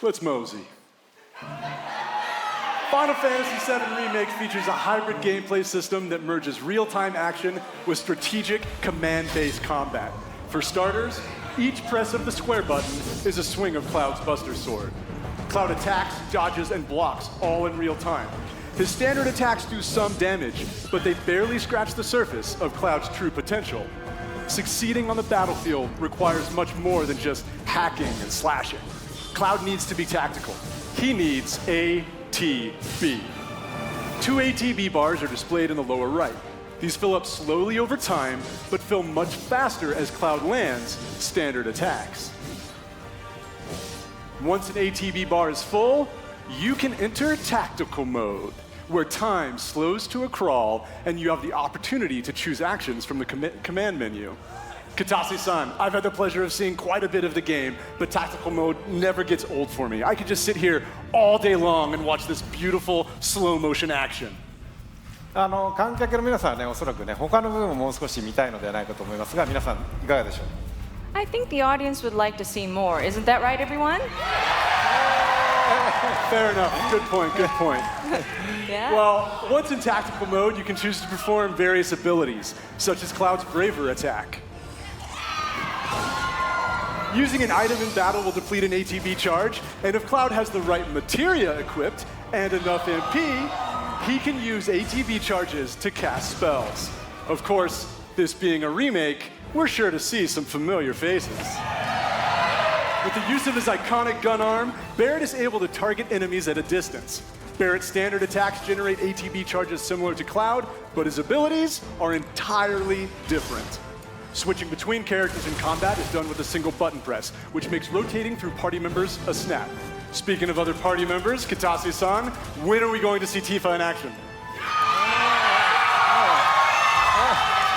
Let's mosey. Final Fantasy VII Remake features a hybrid gameplay system that merges real-time action with strategic, command-based combat. For starters, each press of the square button is a swing of Cloud's Buster Sword. Cloud attacks, dodges, and blocks all in real time. His standard attacks do some damage, but they barely scratch the surface of Cloud's true potential. Succeeding on the battlefield requires much more than just hacking and slashing. Cloud needs to be tactical. He needs ATB. 2 ATB bars are displayed in the lower right. These fill up slowly over time, but fill much faster as Cloud lands standard attacks. Once an ATB bar is full, you can enter tactical mode, where time slows to a crawl and you have the opportunity to choose actions from the command menu. Katase-san, I've had the pleasure of seeing quite a bit of the game, but tactical mode never gets old for me. I could just sit here all day long and watch this beautiful slow motion action. 観客の皆さんはね、おそらくね、他の部分ももう少し見たいのではないかと思いますが、皆さんいかがでしょう。I think the audience would like to see more. Isn't that right, everyone? Fair enough. Good point. Good point. Yeah. Well, once in tactical mode, you can choose to perform various abilities, such as Cloud's Braver attack. Using an item in battle will deplete an ATB charge, and if Cloud has the right materia equipped and enough MP, he can use ATB charges to cast spells. Of course, this being a remake, we're sure to see some familiar faces. With the use of his iconic gun arm, Barret is able to target enemies at a distance. Barret's standard attacks generate ATB charges similar to Cloud, but his abilities are entirely different. Switching between characters in combat is done with a single button press, which makes rotating through party members a snap. Speaking of other party members, Katase-san, when are we going to see Tifa in action?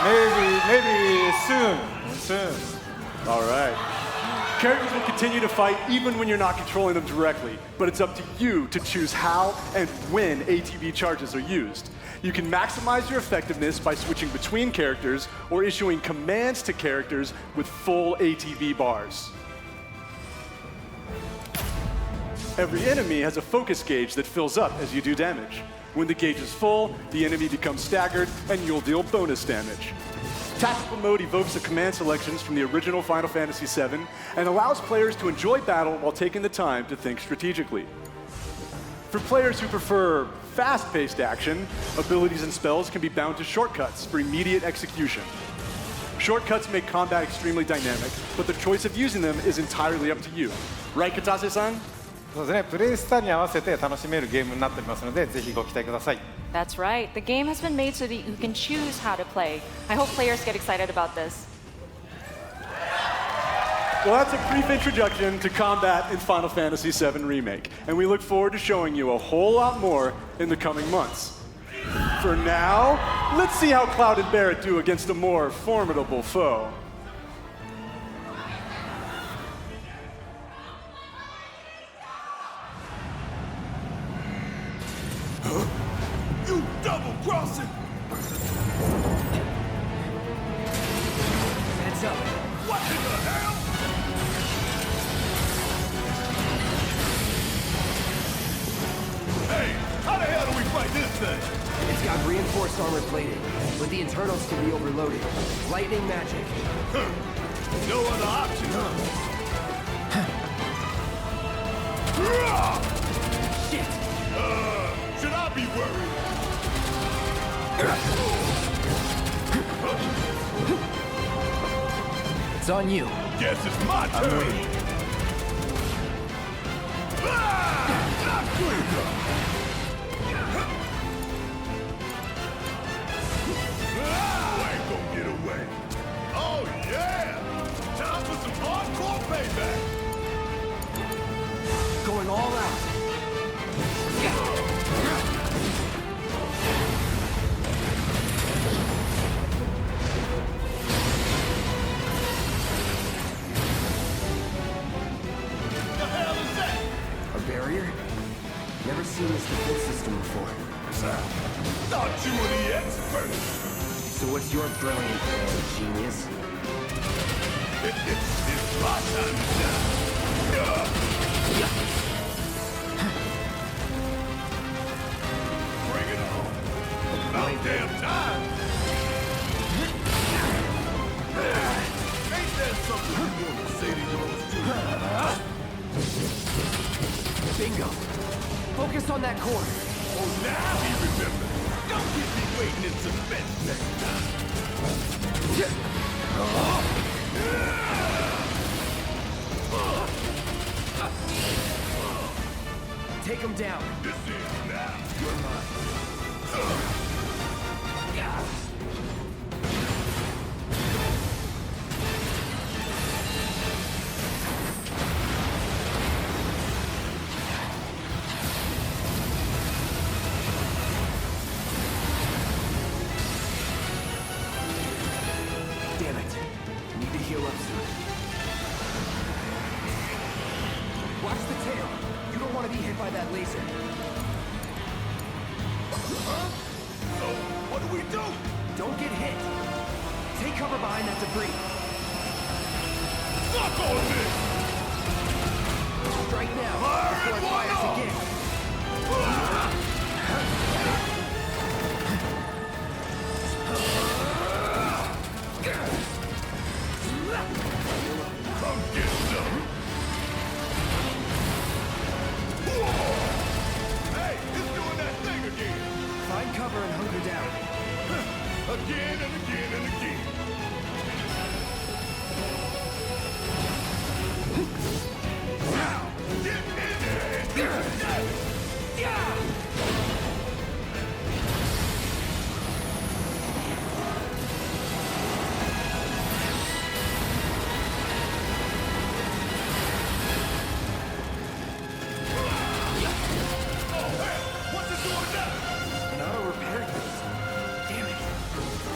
Maybe soon. All right. Characters will continue to fight even when you're not controlling them directly, but it's up to you to choose how and when ATB charges are used. You can maximize your effectiveness by switching between characters or issuing commands to characters with full ATB bars. Every enemy has a focus gauge that fills up as you do damage. When the gauge is full, the enemy becomes staggered and you'll deal bonus damage. Tactical mode evokes the command selections from the original Final Fantasy VII and allows players to enjoy battle while taking the time to think strategically. For players who prefer fast-paced action, abilities and spells can be bound to shortcuts for immediate execution. Shortcuts make combat extremely dynamic, but the choice of using them is entirely up to you. Right, Katase-san? そうですね、プレイスタイルに合わせて楽しめるゲームになっておりますので、ぜひご期待ください。That's right. The game has been made so that you can choose how to play. I hope players get excited about this. Well, that's a brief introduction to combat in Final Fantasy VII Remake, and we look forward to showing you a whole lot more in the coming months. For now, let's see how Cloud and Barret do against a more formidable foe. You double-crossing! Heads up. What in the hell? Hey, how the hell do we fight this thing? It's got reinforced armor plating, but the internals can be overloaded. Lightning magic. No other option, huh? Shit! Should I be worried? It's on you. Guess it's my turn. I'm waiting. Not quicker. Ain't gonna get away. Oh yeah! Time for some hardcore payback. Going all out. The hell is that? A barrier? Never seen this defense system before. Thought you were the expert. So what's your brilliant plan, genius? It's my time to shine. Bingo. Focus on that core. Oh, now he remembers. Don't keep me waiting in suspense next time. Take him down. This is now. You're mine. Damn it. Need to heal up soon. Watch the tail. You don't want to be hit by that laser. So, what do we do? Don't get hit. Take cover behind that debris. Suck on this! Strike now Fire before it, it fires one again. Come get some. Hey, it's doing that thing again. Find cover and hunker down. Again and again and again. Now, get in there and get that. What's it doing now? An auto repair unit. Damn it.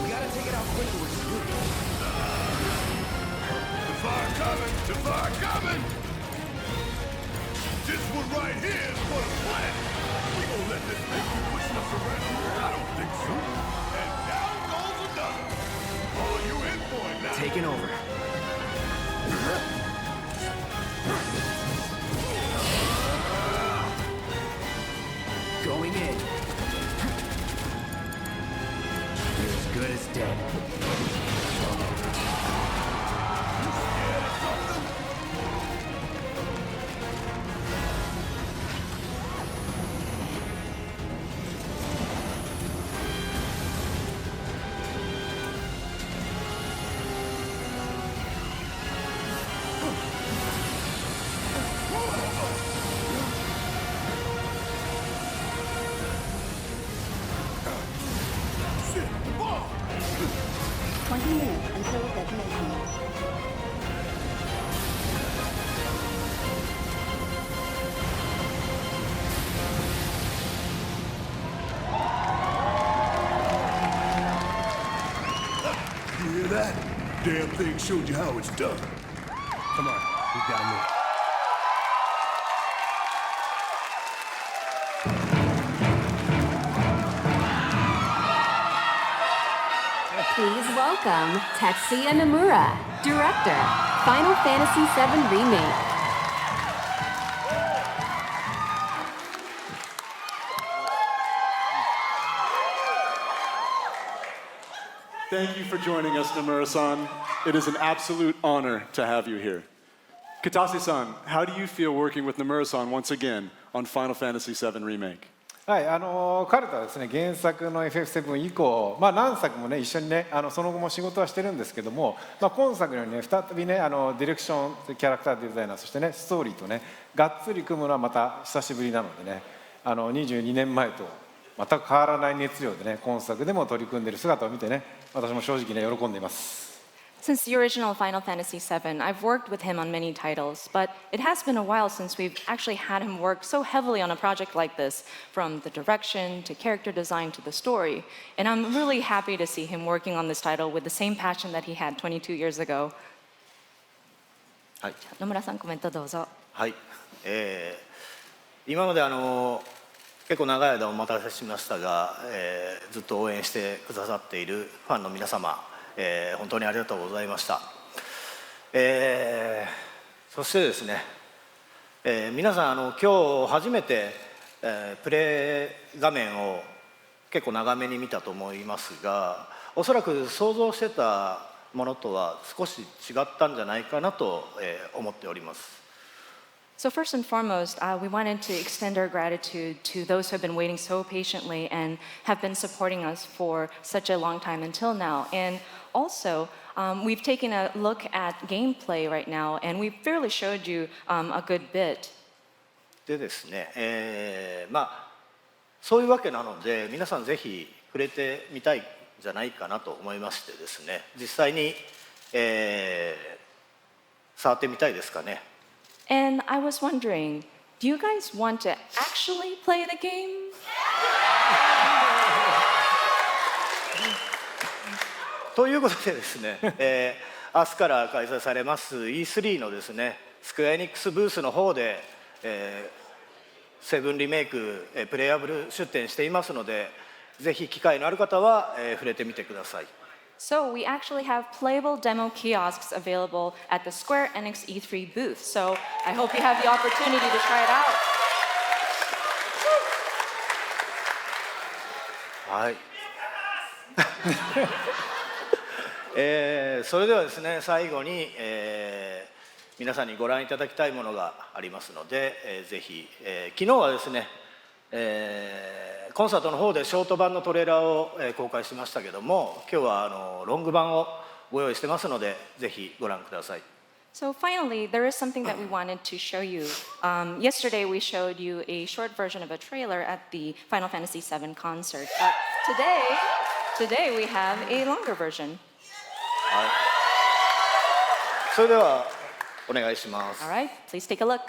We gotta take it out quicker with Squid. The fire coming! The fire coming! This one right here is for the planet! We gonna let this thing keep pushing us around? I don't think so. And down goes another. Oh, you in for it now. Taking over. Going in. You're as good as dead. Shit, bomb! 20 minutes until detonation. You hear that? Damn thing showed you how it's done. Come on, we've got to move. Please welcome Tetsuya Nomura, director, Final Fantasy VII Remake. Thank you for joining us, Nomura-san. It is an absolute honor to have you here. Katase-san, how do you feel working with Nomura-san once again on Final Fantasy VII Remake? はい、彼とはですね、原作の FF7 以降、何作もね一緒にねその後も仕事はしてるんですけども、今作のようにね再びねディレクション、キャラクターデザイナー、そしてねストーリーとねがっつり組むのはまた久しぶりなのでね、22年前と全く変わらない熱量でね今作でも取り組んでいる姿を見てね、私も正直ね喜んでいます。Since the original Final Fantasy VII, I've worked with him on many titles, but it has been a while since we've actually had him work so heavily on a project like this, from the direction to character design to the story. And I'm really happy to see him working on this title with the same passion that he had 22 years ago. はい、野村さん、コメントどうぞ。はい、今まで結構長い間お待たせしましたが、ずっと応援してくださっているファンの皆様、本当にありがとうございました。そしてですね、皆さん今日初めて、プレイ画面を結構長めに見たと思いますが、おそらく想像してたものとは少し違ったんじゃないかなと、思っております。So first and foremost, we wanted to extend our gratitude to those who have been waiting so patiently and have been supporting us for such a long time until now. And also, we've taken a look at gameplay right now, and we've fairly showed you a good bit. でですね、そういうわけなので皆さんぜひ触れてみたいんじゃないかなと思いましてですね、実際に、触ってみたいですかね。And I was wondering, do you guys want to actually play the game? ということでですね、明日から開催されます E3 のですね、スクエアエニックスブースの方で、セブンリメイク、プレイアブル出展していますので、ぜひ機会のある方は、触れてみてください。So we actually have playable demo kiosks available at the Square Enix E3 booth. So I hope you have the opportunity to try it out. はい。それではですね、最後に、皆さんにご覧いただきたいものがありますので、ぜひ、昨日はですね、コンサートの方でショート版のトレーラーを、公開しましたけども、今日はロング版をご用意してますので、ぜひご覧ください。So finally, there is something that we wanted to show you. Yesterday, we showed you a short version of a trailer at the Final Fantasy VII concert. But today we have a longer version. はい。それではお願いします。 All right, please take a look.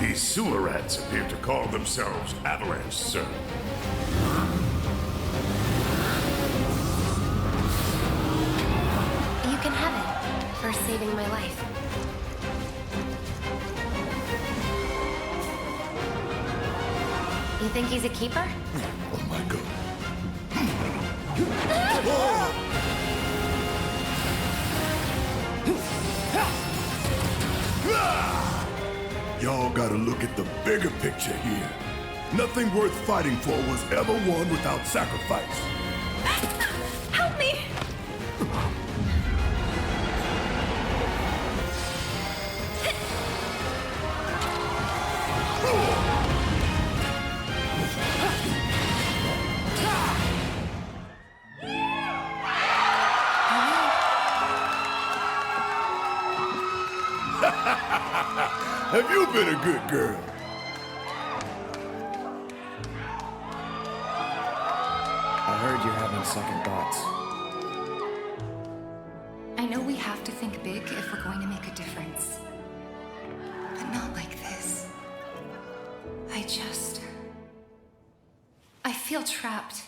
These sewer rats appear to call themselves Avalanche, sir. You can have it for saving my life. You think he's a keeper? Oh my god. Y'all gotta look at the bigger picture here. Nothing worth fighting for was ever won without sacrifice. Help me! Have you been a good girl? I heard you're having second thoughts. I know we have to think big if we're going to make a difference. But not like this. I feel trapped.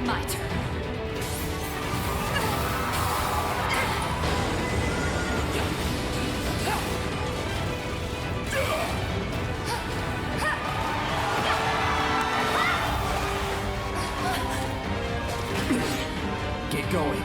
My turn. Get going.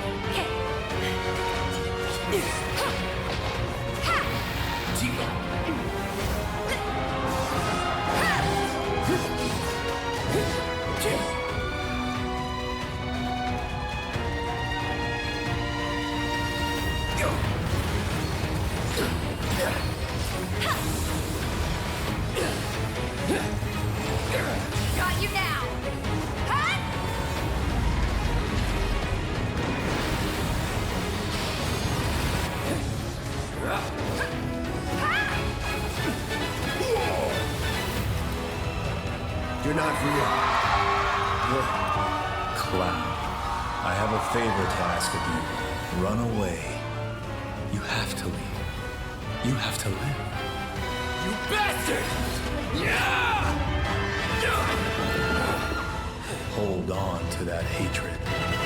Got you now. You're not real. Clown, I have a favor to ask of you. Run away. have to leave. You have to live. You bastard! Yeah! Hold on to that hatred.